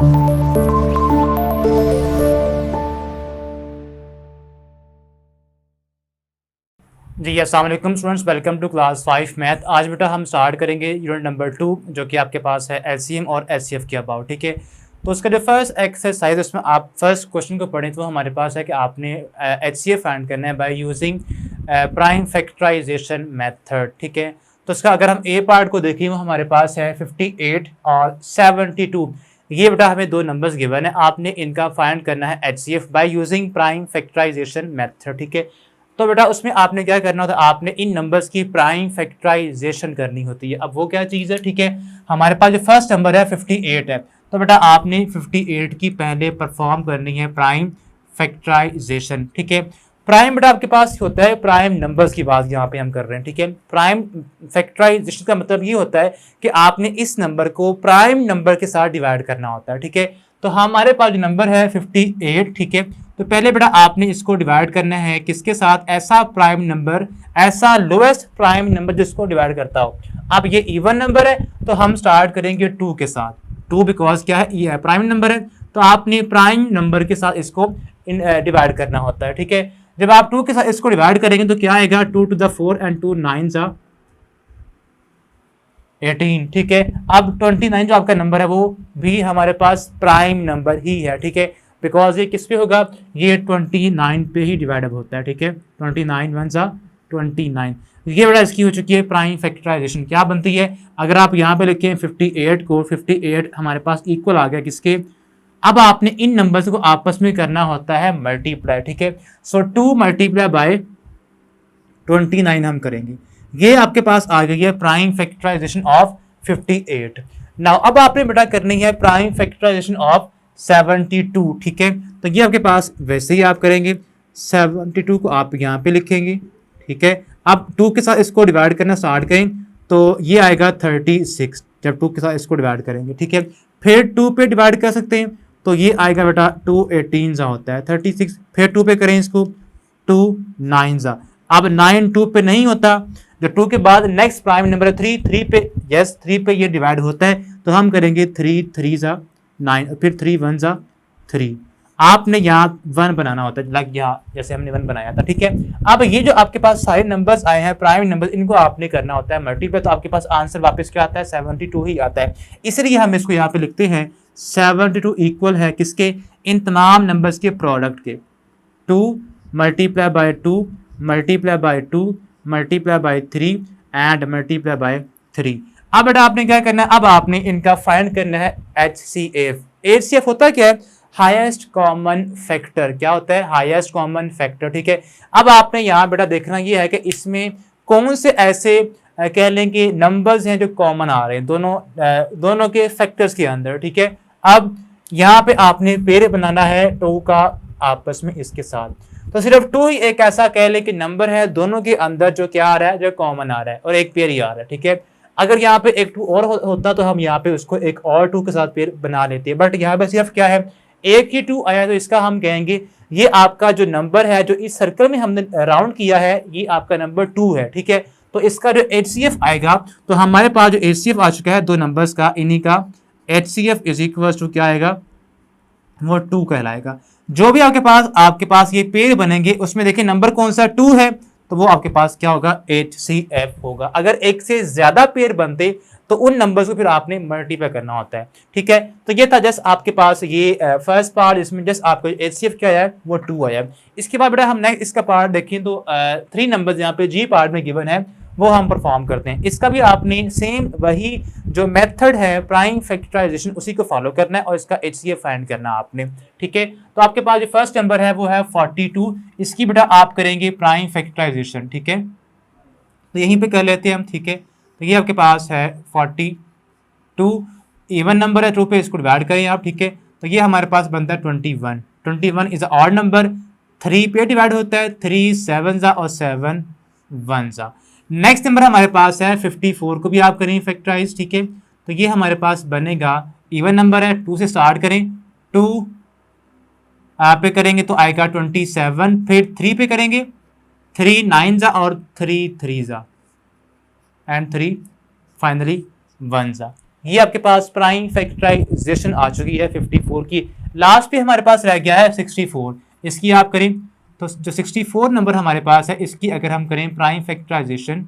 जी अस्सलाम वालेकुम students, welcome to class 5 math. आज बेटा हम स्टार्ट करेंगे यूनिट नंबर 2 जो कि आपके पास है एलसीएम और एचसीएफ के अबाउट। ठीक है, तो उसका जो फर्स्ट एक्सरसाइज उसमें आप फर्स्ट क्वेश्चन को पढ़ें तो हमारे पास है कि आपने एचसीएफ फाइंड करना है by using prime factorization method. ठीक है, तो उसका अगर हम ए पार्ट को देखें वो हमारे पास है 58 और 72। ये बेटा हमें दो नंबर्स गिवन है, आपने इनका फाइंड करना है HCF by using prime factorization method. ठीक है, तो बेटा उसमें आपने क्या करना होता है, आपने इन नंबर्स की प्राइम फैक्टराइजेशन करनी होती है। अब वो क्या चीज़ है, ठीक है, हमारे पास जो फर्स्ट नंबर है 58 है, तो बेटा आपने 58 की पहले परफॉर्म करनी है प्राइम फैक्टराइजेशन। ठीक है, प्राइम बेटा आपके पास होता है प्राइम नंबर्स की बात यहाँ पे हम कर रहे हैं। ठीक है, प्राइम फैक्टराइजेशन का मतलब ये होता है कि आपने इस नंबर को प्राइम नंबर के साथ डिवाइड करना होता है। ठीक है, तो हमारे पास जो नंबर है 58। ठीक है, तो पहले बेटा आपने इसको डिवाइड करना है किसके साथ, ऐसा प्राइम नंबर, ऐसा लोएस्ट प्राइम नंबर जिसको डिवाइड करता हो। अब ये इवन नंबर है तो हम स्टार्ट करेंगे 2 के साथ। 2 बिकॉज क्या है, ये प्राइम नंबर है, तो आपने प्राइम नंबर के साथ इसको डिवाइड करना होता है। ठीक है, जब आप 2 के साथ इसको डिवाइड करेंगे तो क्या आएगा, 2 to the 4 and 2 9s are 18। ठीक है, अब 29 जो आपका नंबर है वो भी हमारे पास प्राइम नंबर ही है। ठीक है, बिकॉज ये किस पे होगा, ये 29 पे ही डिवाइडेबल होता है। ठीक है, 29 1 जा 29, ये बड़ा इसकी हो चुकी है प्राइम फैक्टराइजेशन। क्या बनती है, अगर आप यहाँ पे लिखें 58 को, 58 हमारे पास इक्वल आ गया किसके, अब आपने इन नंबर्स को आपस में करना होता है मल्टीप्लाई। ठीक है, सो 2 मल्टीप्लाई बाय 29 हम करेंगे, ये आपके पास आ गई है प्राइम फैक्टराइजेशन ऑफ 58। नाउ अब आपने बेटा करनी है प्राइम फैक्टराइजेशन ऑफ 72। ठीक है, तो ये आपके पास वैसे ही आप करेंगे, 72 को आप यहाँ पे लिखेंगे। ठीक है, अब 2 के साथ इसको डिवाइड करना स्टार्ट करें तो ये आएगा 36, जब 2 के साथ इसको डिवाइड करेंगे। ठीक है, फिर 2 पे डिवाइड कर सकते हैं तो ये आएगा बेटा 2 18 सा होता है 36, फिर 2 पे करें इसको 2 9 सा। अब 9 2 पे नहीं होता, जब 2 के बाद नेक्स्ट प्राइम नंबर है 3, 3 पे, यस 3 पे ये डिवाइड होता है, तो हम करेंगे 3 3 सा 9, फिर 3 1 सा 3। आपने यहाँ 1 बनाना होता है, लाइक यहाँ जैसे हमने 1 बनाया था। ठीक है, अब ये जो आपके पास सारे नंबर्स आए हैं प्राइम नंबर, इनको आपने करना होता है मल्टीप्लाई, तो आपके पास आंसर वापस क्या आता है, 72 ही आता है। इसलिए हम इसको यहाँ पे लिखते हैं 72 इक्वल है किसके, इन तमाम नंबर्स के प्रोडक्ट के। 2 multiply by 2 multiply by 2 multiply by 3 and multiply by 3। अब बेटा आपने क्या करना है, अब आपने इनका फाइंड करना है एचसीएफ। एचसीएफ होता है क्या है, हाईएस्ट कॉमन फैक्टर। क्या होता है, हाईएस्ट कॉमन फैक्टर। ठीक है, अब आपने यहाँ बेटा देखना ये है कि इसमें कौन से ऐसे कह लें कि नंबर्स हैं जो कॉमन आ रहे हैं दोनों के फैक्टर्स के अंदर। ठीक है, अब यहाँ पे आपने पेयर बनाना है 2 का आपस में इसके साथ, तो सिर्फ 2 ही एक ऐसा कह ले कि नंबर है दोनों के अंदर जो क्या आ रहा है, जो कॉमन आ रहा है, और एक पेयर ही आ रहा है। ठीक है, अगर यहाँ पे एक 2 और होता तो हम यहाँ पे उसको एक और 2 के साथ पेयर बना लेते हैं, बट यहाँ पे सिर्फ क्या है, एक ही 2 आया, तो इसका हम कहेंगे ये आपका जो नंबर है जो इस सर्कल में हमने राउंड किया है ये आपका नंबर 2 है। ठीक है, तो इसका जो एचसीएफ आएगा, तो हमारे पास जो एचसीएफ आ चुका है दो नंबर्स का, इन्हीं का एचसीएफ इज इक्वल टू क्या आएगा, वो 2 कहलाएगा। जो भी आपके पास ये पेयर बनेंगे उसमें देखिए नंबर कौन सा 2 है, तो वो आपके पास क्या होगा, एचसीएफ होगा। अगर एक से ज्यादा पेयर बनते तो उन नंबर्स को फिर आपने मल्टीप्लाई करना होता है। ठीक है, तो ये था जस्ट आपके पास ये फर्स्ट पार्ट, इसमें जस्ट आपको एचसीएफ क्या आया, वो 2 आया। इसके बाद बेटा हम नेक्स्ट इसका पार्ट देखें तो 3 नंबर्स यहाँ पे जी पार्ट में गिवन है वो हम परफॉर्म करते हैं। इसका भी आपने सेम वही जो मेथड है प्राइम फैक्टराइजेशन उसी को फॉलो करना है और इसका एचसीएफ फाइंड करना है आपने। ठीक है, तो आपके पास जो फर्स्ट नंबर है वो है 42, इसकी बेटा आप करेंगे प्राइम फैक्टराइजेशन। ठीक है, तो यहीं पे कर लेते हैं हम। ठीक है, तो ये आपके पास है 42, इवन नंबर है 2 पे इसको डिवाइड करें आप। ठीक है, तो ये हमारे पास बनता है 21। 21 इज ऑड नंबर, 3 पे डिवाइड होता है, 3 7 जा और 7 1 जा। नेक्स्ट नंबर हमारे पास है 54 को भी आप करें फैक्टराइज। ठीक है, तो ये हमारे पास बनेगा, इवन नंबर है 2 से स्टार्ट करें, 2 पे करेंगे तो आएगा 27, फिर 3 पे करेंगे, 3 9 जा और 3 3 जा एंड 3 फाइनली 1 जा। ये आपके पास प्राइम फैक्टराइजेशन आ चुकी है 54 की। लास्ट पे हमारे पास रह गया है 64। इसकी आप करें तो जो 64 नंबर हमारे पास है, इसकी अगर हम करें प्राइम फैक्टराइजेशन,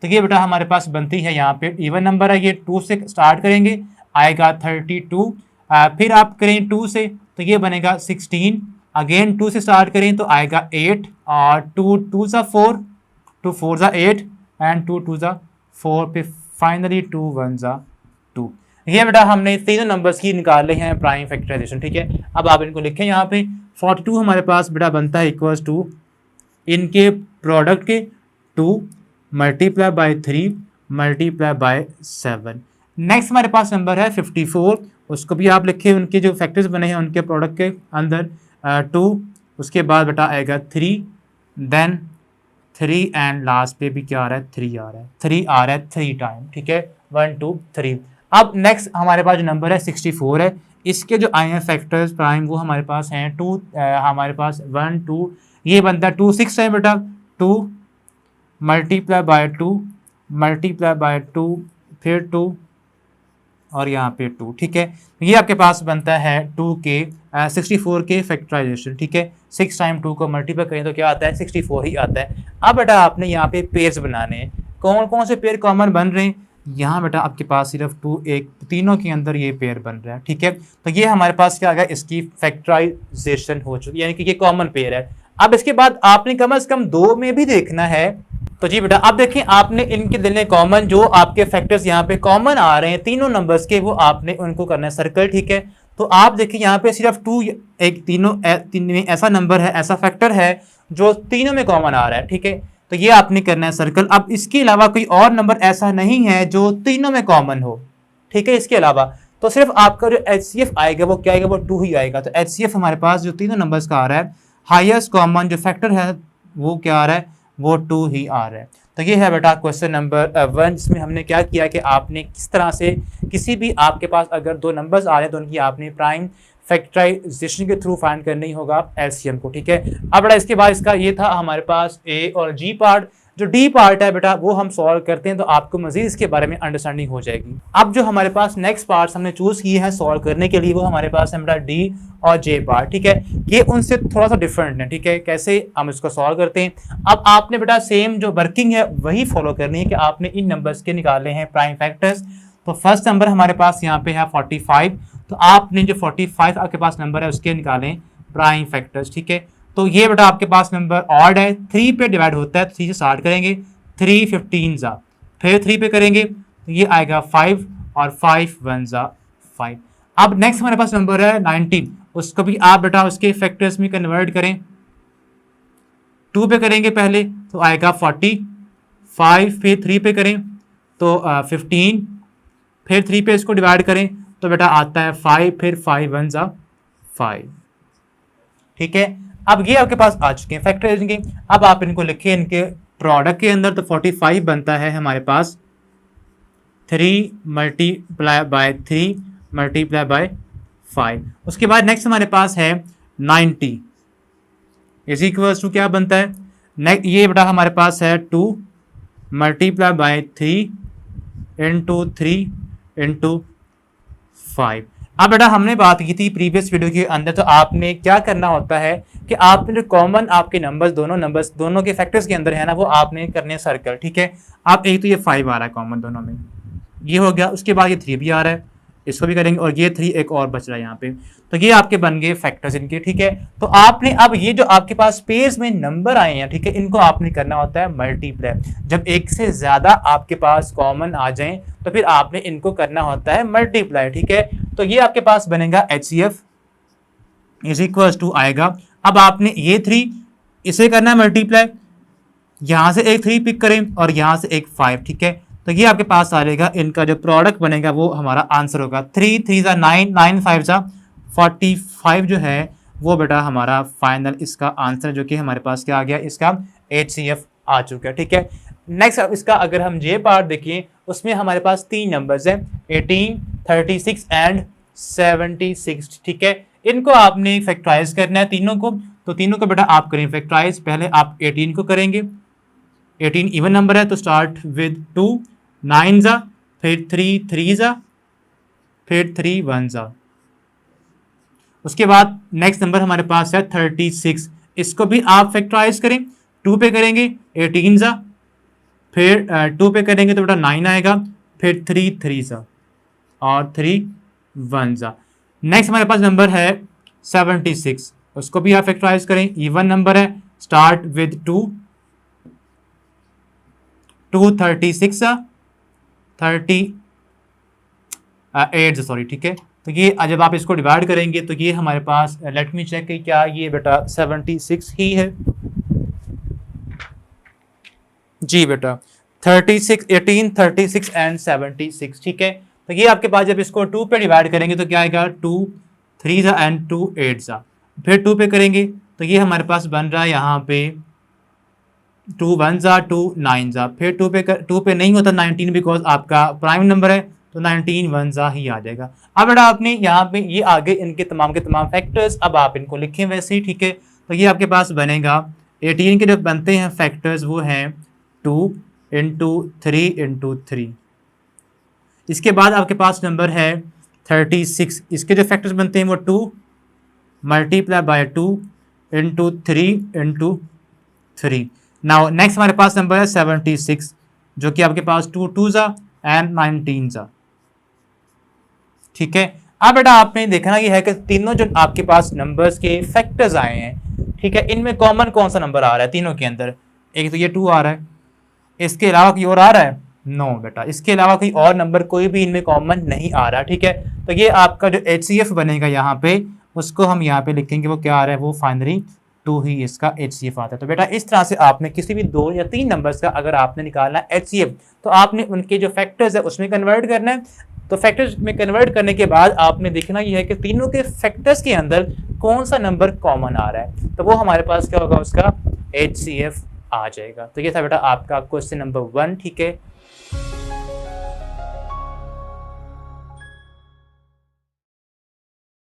तो ये बेटा हमारे पास बनती है, यहाँ पे इवन नंबर है, ये 2 से स्टार्ट करेंगे, आएगा 32। फिर आप करें 2 से तो ये बनेगा 16, अगेन 2 से स्टार्ट करें तो आएगा 8, और 2 2 ज़ा 4, 2 4 ज़ा 8 एंड 2 2 ज़ा 4, फिर फाइनली 2 1 ज़ा 2। ये बेटा हमने तीनों नंबर्स की निकाले हैं प्राइम फैक्टराइजेशन, ठीक है। अब आप इनको लिखें यहाँ पे 42 हमारे पास बेटा बनता है इक्वल्स टू इनके प्रोडक्ट के 2 multiply by 3 multiply by 7। Next हमारे पास नंबर है 54, उसको भी आप लिखें, उनके जो फैक्टर्स बने हैं उनके प्रोडक्ट के अंदर 2, उसके बाद बेटा आएगा 3, देन 3 एंड लास्ट पे भी क्या आ रहा है, 3 आ रहा है, 3 आ रहा है 3 टाइम, ठीक है, 1 2 3। अब नेक्स्ट हमारे पास जो नंबर है 64 है, इसके जो आए हैं फैक्टर्स प्राइम वो हमारे पास हैं 2, हमारे पास 1 2, ये बनता है 2 6 टाइम बेटा, 2 मल्टीप्लाई बाय 2 मल्टीप्लाई बाय 2 फिर 2 और यहाँ पे 2, ठीक है। ये आपके पास बनता है 2 के 64 के फैक्टराइजेशन, ठीक है। 6 टाइम 2 को मल्टीप्लाई करें तो क्या आता है, 64 ही आता है। अब बेटा आपने यहाँ पे पेयर्स बनाने हैं, कौन कौन से पेयर कॉमन बन रहे हैं, यहाँ बेटा आपके पास सिर्फ 2 एक तीनों के अंदर ये पेयर बन रहा है, ठीक है। तो ये हमारे पास क्या आ गया, इसकी फैक्टराइजेशन हो चुकी है, यानी कि ये कॉमन पेयर है। अब इसके बाद आपने कम से कम 2 में भी देखना है, तो जी बेटा अब देखें, आपने इनके देने कॉमन, जो आपके फैक्टर्स यहाँ पे कॉमन आ रहे हैं तीनों नंबर्स के, वो आपने उनको करना है सर्कल, ठीक है। तो आप देखिए यहाँ पे सिर्फ 2 एक तीन में ऐसा नंबर है, ऐसा फैक्टर है जो तीनों में कॉमन आ रहा है, ठीक है। तो ये आपने करना है सर्कल। अब इसके अलावा कोई और नंबर ऐसा नहीं है जो तीनों में कॉमन हो, ठीक है। इसके अलावा तो सिर्फ आपका जो HCF आएगा वो क्या आएगा, वो 2 ही आएगा। तो HCF हमारे पास जो तीनों नंबर्स का आ रहा है, हाईएस्ट कॉमन जो फैक्टर है वो क्या आ रहा है, वो 2 ही आ रहा है। तो ये है बेटा क्वेश्चन नंबर 1, जिसमें हमने क्या किया कि आपने किस तरह से किसी भी आपके पास अगर 2 नंबर्स आ रहे हैं तो उनकी आपने प्राइम फैक्टराइजेशन के थ्रू फाइंड करना ही होगा एलसीएम को, ठीक है। अब बेटा इसके बाद इसका ये था हमारे पास ए और जी पार्ट। जो डी पार्ट है बेटा वो हम सॉल्व करते हैं तो आपको मजीद इसके बारे में अंडरस्टैंडिंग हो जाएगी। अब जो हमारे पास नेक्स्ट पार्ट्स हमने चूज किए हैं सॉल्व करने के लिए, वो हमारे पास है बेटा डी और जे पार्ट, ठीक है। ये उनसे थोड़ा सा डिफरेंट है, ठीक है। कैसे हम इसको सॉल्व करते हैं, अब आपने बेटा सेम जो वर्किंग है वही फॉलो करनी है कि आपने इन नंबर्स के निकाले हैं प्राइम फैक्टर्स। तो फर्स्ट नंबर हमारे पास यहाँ पे है 45, तो आपने जो 45 आपके पास नंबर है उसके निकालें प्राइम फैक्टर्स, ठीक है। तो ये बेटा आपके पास नंबर ऑड है, 3 पे डिवाइड होता है, 3 से स्टार्ट करेंगे, 3 15 ज़ा, फिर 3 पे करेंगे तो ये आएगा 5 और 5 1 ज़ा 5। अब नेक्स्ट हमारे पास नंबर है 19, उसको भी आप बेटा उसके फैक्टर्स में कन्वर्ट करें, 2 पे करेंगे पहले तो आएगा 40, 5 फिर 3 पे करें तो 15, फिर 3 पे इसको डिवाइड करें तो बेटा आता है 5, फिर 5 1 ज़ा 5, ठीक है। अब ये आपके पास आ चुके हैं फैक्टराइजिंग के। अब आप इनको लिखें इनके प्रोडक्ट के अंदर, तो 45 बनता है हमारे पास 3 मल्टीप्लाई बाय 3 मल्टीप्लाई बाय 5। उसके बाद नेक्स्ट हमारे पास है 90 इज इक्वल्स टू क्या बनता है, नेक्स्ट ये बेटा हमारे पास है 2 मल्टीप्लाई बाय 3 इंटू 3 इंटू 5। अब बेटा हमने बात की थी प्रीवियस वीडियो के अंदर, तो आपने क्या करना होता है कि आपने जो कॉमन आपके नंबर्स दोनों के फैक्टर्स के अंदर है ना, वो आपने करने सर्कल, ठीक है। आप एक तो ये 5 आ रहा है कॉमन दोनों में, ये हो गया। उसके बाद ये 3 भी आ रहा है, इसको भी करेंगे, और ये 3 एक और बच रहा है यहाँ पे। तो ये आपके बन गए फैक्टर्स इनके, ठीक है। तो आपने अब ये जो आपके पास पेयर्स में नंबर आए हैं, ठीक है, इनको आपने करना होता है मल्टीप्लाई। जब एक से ज्यादा आपके पास कॉमन आ जाएं तो फिर आपने इनको करना होता है मल्टीप्लाई, ठीक है। तो ये आपके पास बनेगा HCF इज इक्वल टू आएगा, अब आपने ये 3 इसे करना है मल्टीप्लाई, यहां से एक 3 पिक करें और यहां से एक 5, ठीक है। तो ये आपके पास आ जाएगा, इनका जो प्रोडक्ट बनेगा वो हमारा आंसर होगा 3 3 ज़ा 9 9 5 ज़ा 45 जो है वो बेटा हमारा फाइनल इसका आंसर, जो कि हमारे पास क्या आ गया, इसका HCF आ चुका है, ठीक है। नेक्स्ट अब इसका अगर हम जे पार्ट देखें, उसमें हमारे पास 3 नंबर्स हैं 18 36 एंड 76, ठीक है। इनको आपने फैक्टराइज करना है तीनों को, तो तीनों को बेटा आप करें फैक्टराइज। पहले आप 18 को करेंगे, 18 इवन नंबर है तो स्टार्ट विद 2 9 ज़ा, फिर 3 3 ज़ा फिर 3 वन ज़ा। उसके बाद नेक्स्ट नंबर हमारे पास है 36, इसको भी आप फैक्टराइज करें, 2 पे करेंगे 18 ज़ा, फिर 2 पे करेंगे तो बेटा 9 आएगा, फिर 3 3 ज़ा और 3 वन ज़ा। नेक्स्ट हमारे पास नंबर है 76, उसको भी आप फैक्टराइज करें, इवन नंबर है, स्टार्ट विद 2 36 38 सॉरी, ठीक है। तो ये जब आप इसको डिवाइड करेंगे तो ये हमारे पास, लेट मी चेक कि क्या ये बेटा 76 ही है। जी बेटा 36, 18, 36 एंड 76, ठीक है। तो ये आपके पास जब इसको 2 पे डिवाइड करेंगे तो क्या आएगा, 2 3 ज़ा एंड 2 8 ज़ा, फिर 2 पे करेंगे तो ये हमारे पास बन रहा है यहाँ पे 2 वन ज़ा 2 9 ज़ा, फिर 2 पे नहीं होता 19 बिकॉज आपका प्राइम नंबर है, तो 19 वन ज़ा ही आ जाएगा। अब बेटा आपने यहाँ पे ये आगे इनके तमाम के तमाम फैक्टर्स अब आप इनको लिखें वैसे ही, ठीक है। तो ये आपके पास बनेगा 18 के जो बनते हैं फैक्टर्स वो हैं 2 इंटू 3 इंटू 3। इसके बाद आपके पास नंबर है 36, इसके जो फैक्टर्स बनते हैं वो 2 multiply by 2 into 3 into 3। Now next हमारे पास नंबर है 76, जो कि आपके पास 2 2 ज़ा एंड 19 ज़ा, ठीक है। अब बेटा आपने देखना ये है कि तीनों जो आपके पास नंबर्स के फैक्टर्स आए हैं, ठीक है, इनमें कॉमन कौन सा नंबर आ रहा है तीनों के अंदर। एक तो ये 2 आ रहा है, इसके अलावा कोई और आ रहा है, नो बेटा, इसके अलावा कोई और नंबर कोई भी इनमें कॉमन नहीं आ रहा, ठीक है। तो ये आपका जो HCF बनेगा यहाँ पे, उसको हम यहाँ पे लिखेंगे, वो क्या आ रहा है, वो फाइनली 2 ही इसका HCF आता है। तो बेटा इस तरह से आपने किसी भी 2 या 3 नंबर्स का अगर आपने निकालना है HCF, तो आपने उनके जो फैक्टर्स है उसमें कन्वर्ट करना है। तो फैक्टर्स में कन्वर्ट करने के बाद आपने देखना ये है कि तीनों के फैक्टर्स के अंदर कौन सा नंबर कॉमन आ रहा है, तो वो हमारे पास क्या होगा, उसका HCF आ जाएगा। तो ये था बेटा आपका क्वेश्चन नंबर 1, ठीक है।